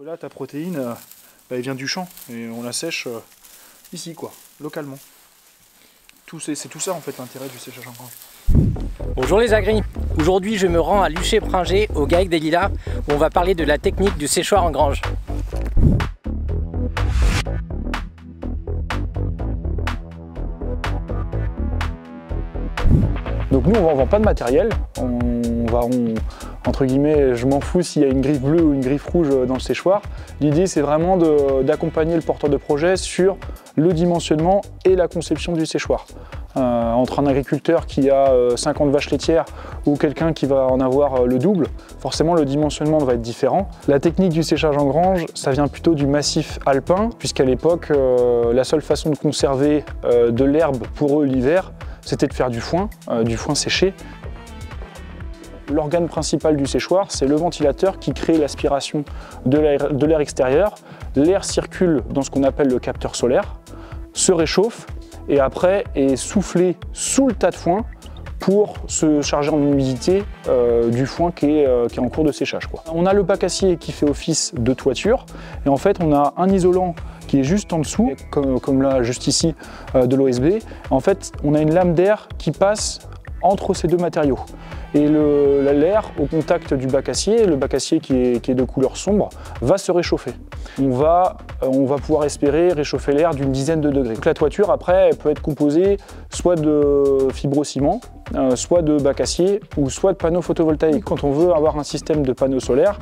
Là, ta protéine, elle vient du champ et on la sèche ici, quoi, localement. C'est tout ça en fait l'intérêt du séchage en grange. Bonjour les agris, aujourd'hui je me rends à Luché-Pringé au GAEC des Lilas où on va parler de la technique du séchoir en grange. Donc nous on ne vend pas de matériel, entre guillemets, je m'en fous s'il y a une griffe bleue ou une griffe rouge dans le séchoir. L'idée c'est vraiment d'accompagner le porteur de projet sur le dimensionnement et la conception du séchoir. Entre un agriculteur qui a 50 vaches laitières ou quelqu'un qui va en avoir le double, forcément le dimensionnement va être différent. La technique du séchage en grange, ça vient plutôt du massif alpin, puisqu'à l'époque, la seule façon de conserver de l'herbe pour eux l'hiver, c'était de faire du foin séché. L'organe principal du séchoir, c'est le ventilateur qui crée l'aspiration de l'air extérieur. L'air circule dans ce qu'on appelle le capteur solaire, se réchauffe et après est soufflé sous le tas de foin pour se charger en humidité du foin qui est en cours de séchage, quoi. On a le bac acier qui fait office de toiture et en fait on a un isolant qui est juste en dessous, comme là juste ici de l'OSB. En fait on a une lame d'air qui passe entre ces deux matériaux. Et l'air au contact du bac acier, le bac acier qui est de couleur sombre, va se réchauffer. On va pouvoir espérer réchauffer l'air d'une dizaine de degrés. Donc la toiture après elle peut être composée soit de fibrociment, soit de bac acier ou soit de panneaux photovoltaïques. Quand on veut avoir un système de panneaux solaires,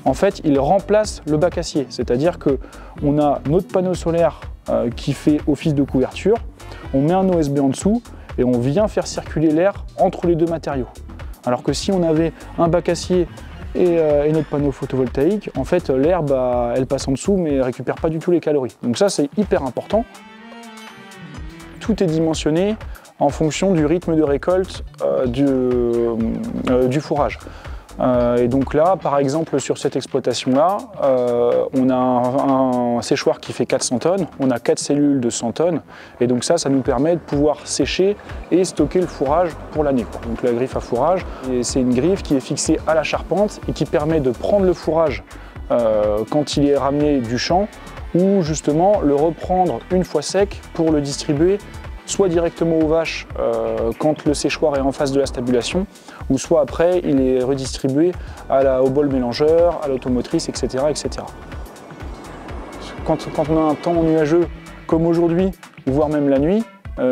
en fait il remplace le bac acier, c'est-à-dire qu'on a notre panneau solaire qui fait office de couverture, on met un OSB en dessous et on vient faire circuler l'air entre les deux matériaux. Alors que si on avait un bac acier et notre panneau photovoltaïque, en fait l'herbe elle passe en dessous mais elle ne récupère pas du tout les calories. Donc ça c'est hyper important. Tout est dimensionné en fonction du rythme de récolte du fourrage. Et donc là, par exemple, sur cette exploitation-là, on a un séchoir qui fait 400 tonnes, on a 4 cellules de 100 tonnes, et donc ça nous permet de pouvoir sécher et stocker le fourrage pour l'année. Donc la griffe à fourrage, c'est une griffe qui est fixée à la charpente et qui permet de prendre le fourrage quand il est ramené du champ, ou justement le reprendre une fois sec pour le distribuer soit directement aux vaches quand le séchoir est en phase de la stabulation, ou soit après il est redistribué au bol mélangeur, à l'automotrice, etc., etc. Quand on a un temps nuageux comme aujourd'hui, voire même la nuit,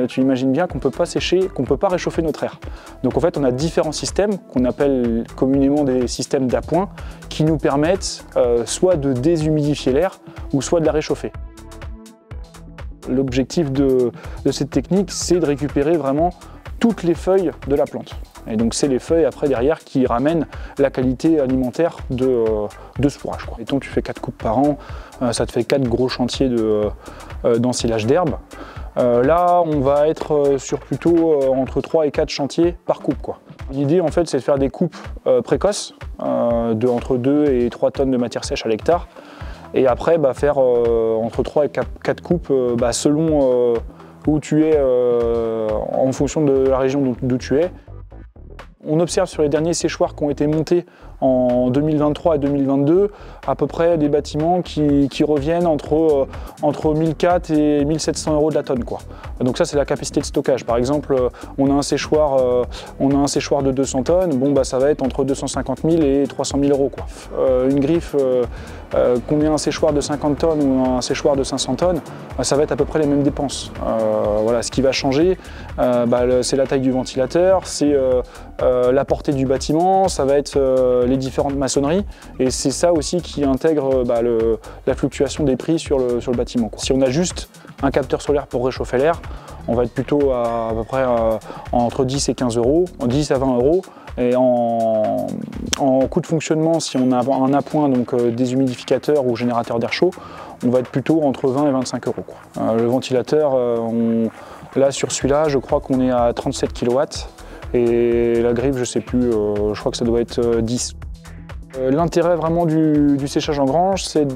tu imagines bien qu'on ne peut pas sécher, qu'on ne peut pas réchauffer notre air. Donc en fait on a différents systèmes qu'on appelle communément des systèmes d'appoint qui nous permettent soit de déshumidifier l'air ou soit de la réchauffer. L'objectif de cette technique, c'est de récupérer vraiment toutes les feuilles de la plante. Et donc c'est les feuilles après derrière qui ramènent la qualité alimentaire de ce fourrage, quoi. Mettons tu fais 4 coupes par an, ça te fait 4 gros chantiers d'ensilage d'herbe. Là on va être sur plutôt entre 3 et 4 chantiers par coupe, quoi. L'idée en fait c'est de faire des coupes précoces entre 2 et 3 tonnes de matière sèche à l'hectare. Et après, faire entre 3 et 4 coupes selon où tu es, en fonction de la région d'où tu es. On observe sur les derniers séchoirs qui ont été montés en 2023 et 2022 à peu près des bâtiments qui reviennent entre 1400 et 1700 € de la tonne, quoi. Donc ça c'est la capacité de stockage. Par exemple, on a un séchoir de 200 tonnes, bon ça va être entre 250 000 et 300 000 €, quoi. Une griffe, qu'on ait un séchoir de 50 tonnes ou un séchoir de 500 tonnes, ça va être à peu près les mêmes dépenses. Voilà, ce qui va changer, c'est la taille du ventilateur, c'est la portée du bâtiment, ça va être les différentes maçonneries, et c'est ça aussi qui intègre la fluctuation des prix sur le bâtiment, quoi. Si on a juste un capteur solaire pour réchauffer l'air, on va être plutôt à peu près entre 10 et 15 €, 10 à 20 €. Et en coût de fonctionnement, si on a un appoint, donc déshumidificateur ou générateur d'air chaud, on va être plutôt entre 20 et 25 €, quoi. Le ventilateur, là sur celui-là, je crois qu'on est à 37 kW. Et la griffe, je sais plus, je crois que ça doit être 10. L'intérêt vraiment du séchage en grange, c'est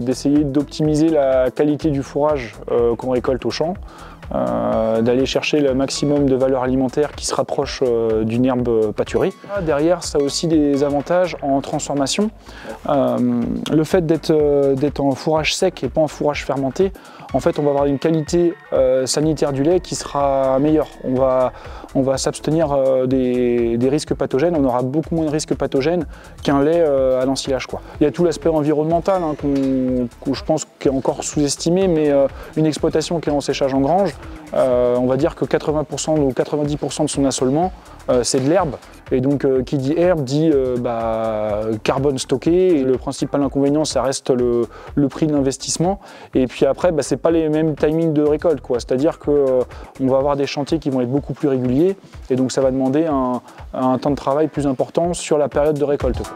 d'essayer d'optimiser la qualité du fourrage qu'on récolte au champ. d'aller chercher le maximum de valeur alimentaire qui se rapproche d'une herbe pâturée. Derrière, ça a aussi des avantages en transformation. Le fait d'être en fourrage sec et pas en fourrage fermenté, en fait, on va avoir une qualité sanitaire du lait qui sera meilleure. On va s'abstenir des risques pathogènes. On aura beaucoup moins de risques pathogènes qu'un lait à l'ensilage, quoi. Il y a tout l'aspect environnemental hein, que je pense qui est encore sous-estimé, mais une exploitation qui est en séchage en grange, on va dire que 80% ou 90% de son assolement, c'est de l'herbe. Et donc, qui dit herbe dit carbone stocké. Et le principal inconvénient, ça reste le prix de l'investissement. Et puis après, c'est pas les mêmes timings de récolte, quoi. C'est-à-dire qu'on va avoir des chantiers qui vont être beaucoup plus réguliers. Et donc, ça va demander un temps de travail plus important sur la période de récolte, quoi.